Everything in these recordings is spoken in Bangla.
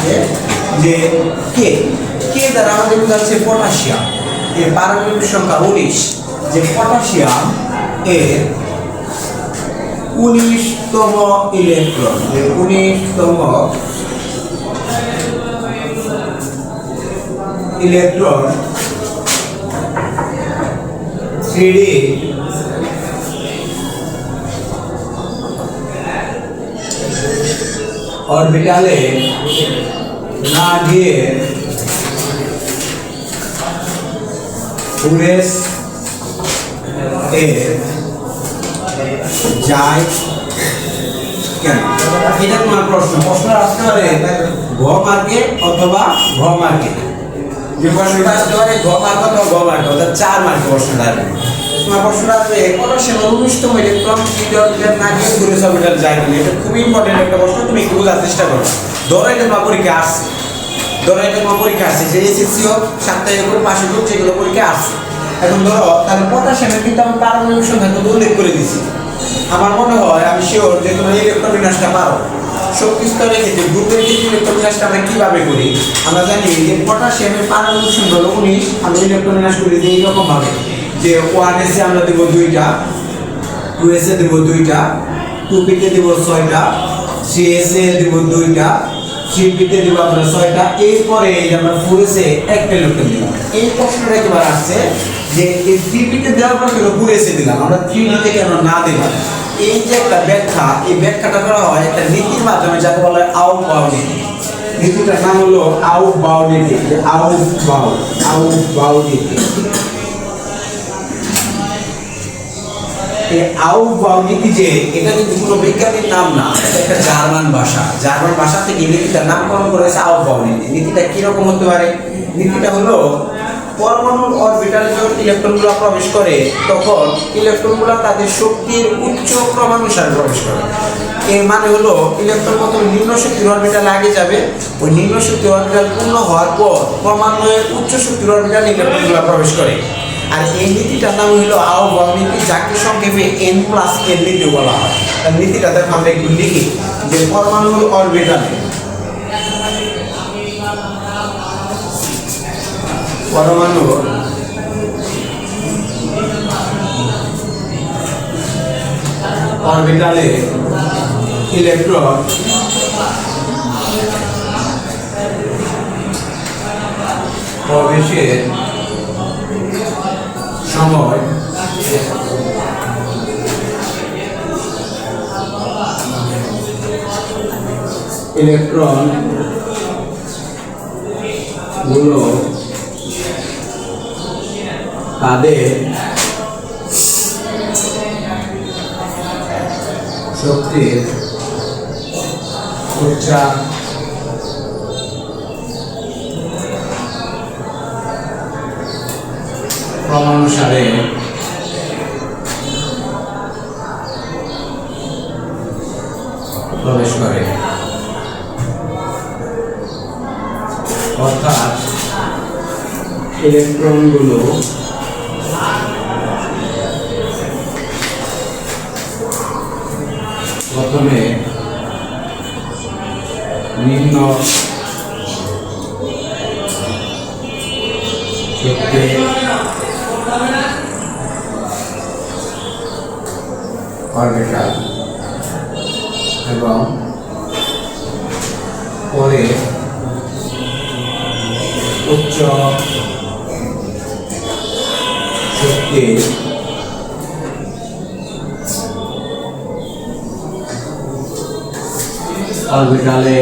আছে যে কে কে দ্বারা আমাদের বোঝাচ্ছে পটাশিয়াম এর পারমাণবিক সংখ্যা 19 যে পটাশিয়াম এর 19তম ইলেকট্রন যে 19তম ইলেকট্রন 3D অরবিটালে না গিয়ে পুরেস এর যায় কেন? এটা তোমার প্রশ্ন আসতে পারে ঘ মার্কে অথবা ঘ মার্কে। যে প্রশ্নটা আসতে পারে ঘ মার্ক অথবা ঘ মার্কে অর্থাৎ 4 মার্কে প্রশ্নটা আসবে। তোমার প্রশ্নটা আসবে পটাশিয়াম 19তম ইলেকট্রন অরবিটাল না গিয়ে পুরেস অরবিটাল যায় কিনা। এটা খুবই ইম্পর্টেন্ট একটা প্রশ্ন, তুমি একটু বোঝার চেষ্টা করো। ধরো এটা তোমার পরীক্ষা আসছে, যে এসএসসি হোক সাপ্তাহিক হোক মাসিক হোক যেগুলো পরীক্ষা আসছে। এখন ধরো তাহলে পটাশিয়ামের কিন্তু আমি পারমাণবিক সংখ্যা কিন্তু উল্লেখ করে দিছি। আমার মনে হয় আমি শিওর যে তোমরা ইলেকট্রন বিন্যাসটা পারো। শক্তি স্তরের ক্ষেত্রে গ্রুপের ক্ষেত্রে ইলেকট্রন বিন্যাসটা আমরা কিভাবে করি? আমরা জানি যে পটাশিয়ামের পারমাণবিক সংখ্যা হলো 19। আমরা ইলেকট্রন বিন্যাস করি যে এইরকম ভাবে যে 1s এ আমরা দেব 2টা, 2s এ দেব 2টা, 2p তে দেব 6টা, 3s এ দেব 2টা, 3p তে দেব আমরা 6টা। এরপরে এই যে আমরা 4s এ একটা ইলেকট্রন দিলাম। এই প্রশ্নটা একবার আসছে যে এই 3p তে দেওয়ার পর কেন 4s এ দিলাম, আমরা 3d তে কেন না দিলাম? এই যে একটা ব্যাখ্যা, এই ব্যাখ্যাটা করা হয় একটা নীতির মাধ্যমে, যাকে বলা হয় আউটবাউ নীতি। নীতিটার নাম হলো আউটবাউ নীতি। আউটবাউ নীতি। আউটবাউ নীতি যে এটা কিন্তু কোনো বৈজ্ঞানিক নাম না, এটা একটা জার্মান ভাষা থেকে নীতিটার নামকরণ করেছে আউটবাউ নীতি। নীতিটা কিরকম হতে পারে? নীতিটা হলো পরমাণুর অরবিটালে যখন ইলেকট্রনগুলো প্রবেশ করে তখন ইলেকট্রনগুলো তাদের শক্তির উচ্চ ক্রমানুসারে প্রবেশ করে। এর মানে হলো ইলেকট্রন প্রথম নিম্ন শক্তির অরবিটালে আগে যাবে, ওই নিম্ন শক্তির অরবিটাল পূর্ণ হওয়ার পর ক্রমান্বয়ে উচ্চ শক্তির অরবিটালে ইলেকট্রনগুলো প্রবেশ করে। আর এই নীতিটার নাম হলো আউটবাউ নীতি, যাকে সংক্ষেপে n+l নীতি বলা হয়। তার নীতিটা দেখো আমরা একটু লিখি যে পরমাণুর অরবিটালে ইলেকট্রন প্রবেশের সময় ইলেকট্রন গুলো তাদের শক্তির উচ্চ ক্রমানুসারে প্রবেশ করে। অর্থাৎ ইলেকট্রনগুলো প্রথমে নিম্ন শক্তি অরবিটাল এবং পরে উচ্চ শক্তির অরবিটালে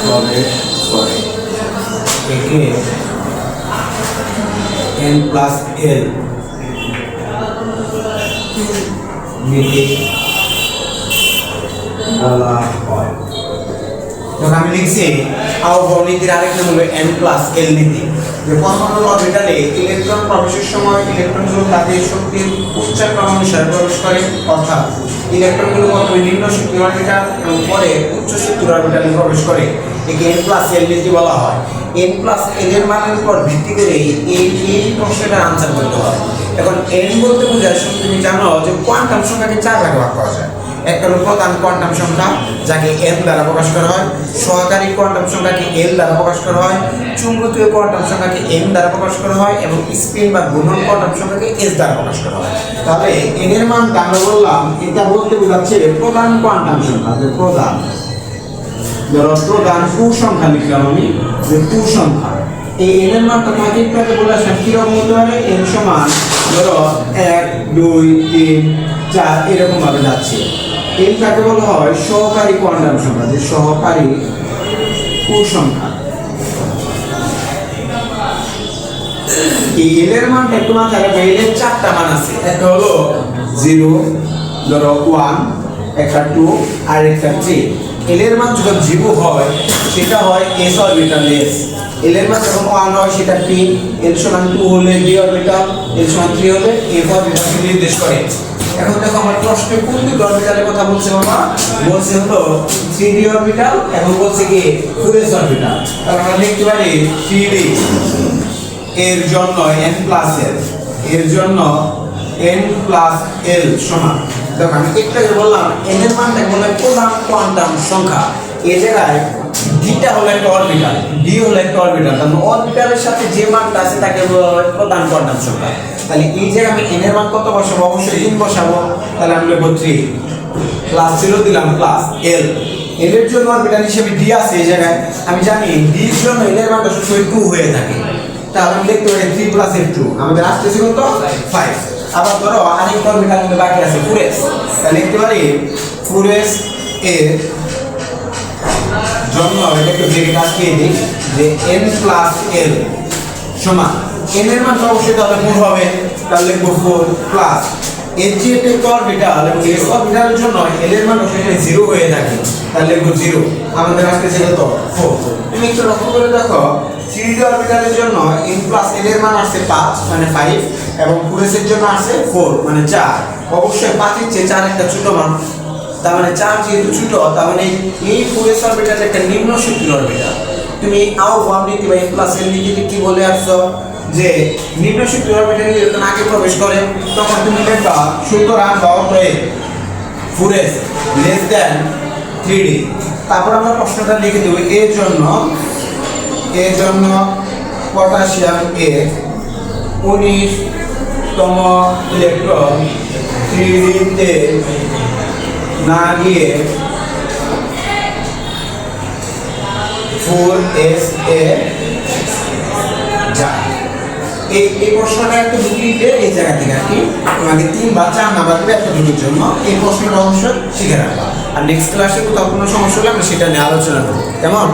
প্রবেশ করে। একে n+l নীতি বলা হয়। যখন আমি লিখছি আউটবাউ নীতির আরেক নাম হলো n+l নীতি, যে পরমাণুর অরবিটালে ইলেকট্রন প্রবেশের সময় ইলেকট্রনগুলো তাদের শক্তির উচ্চ ক্রমানুসারে প্রবেশ করে। অর্থাৎ ইলেকট্রনগুলো প্রথমে নিম্ন শক্তির অরবিটাল এবং পরে উচ্চ শক্তির অরবিটালে প্রবেশ করে। একে n+l নীতি বলা হয়। n+l এর মানের উপর ভিত্তি করে এই প্রশ্নটার আনসার করতে হয়। এখন n বলতে বোঝায়, তুমি জানো যে কোয়ান্টাম সংখ্যাকে 4 ভাগে ভাগ করা যায়। একটা হলো প্রধান কোয়ান্টাম সংখ্যা যাকে n দ্বারা প্রকাশ করা হয়, সহকারী কোয়ান্টাম সংখ্যাকে l দ্বারা প্রকাশ করা হয়, চুম্বকীয় কোয়ান্টাম সংখ্যাকে m দ্বারা প্রকাশ করা হয় এবং স্পিন বা ঘূর্ণন কোয়ান্টাম সংখ্যাকে s দ্বারা প্রকাশ করা হয়। তাহলে n এর মান আমরা বললাম এটা বলতে বোঝাচ্ছে প্রধান কোয়ান্টাম সংখ্যা, যে প্রধান, ধরো প্রধান টু সংখ্যা লিখলাম আমি, যে টু সংখ্যা। এই n এর মানটা তোমাকে একটু আগে বলে আসলাম কিরকম হতে পারে, n সমান ধরো 1 2 3 4 এরকম ভাবে যাচ্ছে। n কাকে বলা হয় সহকারী কোয়ান্টাম সংখ্যা, যে সহকারী টু সংখ্যা। এই n এর মানটা একটু মাথায় রাখবে, n এর চারটা মান আছে, একটা হলো 0, ধরো 1, একটা 2 আর একটা 3। l এর মান যখন 0 হয় সেটা হয় s অরবিটাল s, l এর মান যখন 1 হয় সেটা p, l সমান 2 হলে d অরবিটাল, l সমান 3 হলে f অরবিটাল নির্দেশ করে। এখন দেখো আমার প্রশ্নে কোন দুটো অরবিটালের কথা বলছে বাবা, বলছে হলো 3d অরবিটাল এবং বলছে কি 4s অরবিটাল। তাহলে আমরা লিখতে পারি 3d এর জন্য n প্লাস l, এর জন্য n প্লাস l সমান, দেখো আমি একটু বললাম n এর মানটা বলে প্রধান কোয়ান্টাম সংখ্যা। এই জায়গায় ডিটা হলো একটা অরবিটাল, ডি হলো একটা অরবিটাল, তার মানে অরবিটালের সাথে যে মানটা আছে তাকে বলা হয় প্রধান কোয়ান্টাম সংখ্যা। তাহলে এই জায়গায় আমি n এর মান কত বসাবো, অবশ্যই 3 বসাবো। তাহলে আমি লিখব 3 প্লাস 0 দিলাম প্লাস l, l এর জন্য অরবিটাল হিসেবে d আছে এই জায়গায়, আমি জানি d এর জন্য l এর মানটা সবসময় 2 হয়ে থাকে। তাহলে আমি লিখতে পারি 3 প্লাস f2, আমাদের আসতেছে কত 5। আবার ধরো আরেকটা অরবিটাল মধ্যে বাকি আছে 4s, তাহলে লিখতে পারি 4s এর জন্য এটা একটু ব্রেকেট আটকিয়ে দিই, যে n প্লাস l সমান n এর মান অবশ্যই তাহলে 4 হবে, তাহলে লিখব 4 প্লাস এর যে একটা অরবিটাল এবং s অরবিটালের জন্য l এর মান অবশ্যই 0 হয়ে থাকে, তাহলে লিখব 0, আমাদের আসতেছে কত 4। তুমি একটু লক্ষ্য করে দেখো 3d অরবিটালের জন্য n প্লাস l এর মান আসছে 5 মানে 5 এবং 4s এর জন্য আসছে 4 মানে 4। অবশ্যই 5 এর চেয়ে 4 একটা ছোট মান, তার মানে 4 যেহেতু ছোট, তার মানে এই 4s অরবিটাল একটা নিম্ন শক্তির অরবিটাল। তুমি আও ফর্ম নিতে বা n প্লাস l নিতে কি বলে আসছো, যে নিম্ন শক্তির অরবিটাল যখন আগে প্রবেশ করে তখন তুমি লিখবা সুতরাং অতএব 4s লেস দ্যান 3d। তারপর আমরা প্রশ্নটা লিখে দেব, এর জন্য পটাশিয়াম এর 19তম ইলেকট্রন 3d তে না গিয়ে 4s এ যায়। এই প্রশ্নটা একটা ডুপ্লিকে এই জায়গা থেকে আর কি তোমাকে 3 বা 4 নাম্বার দেবে একটা দুটোর জন্য। এই প্রশ্নটা অবশ্যই শিখে রাখবা, আর নেক্সট ক্লাসে কোথাও কোনো সমস্যা হলে আমরা সেটা নিয়ে আলোচনা করবো। কেমন?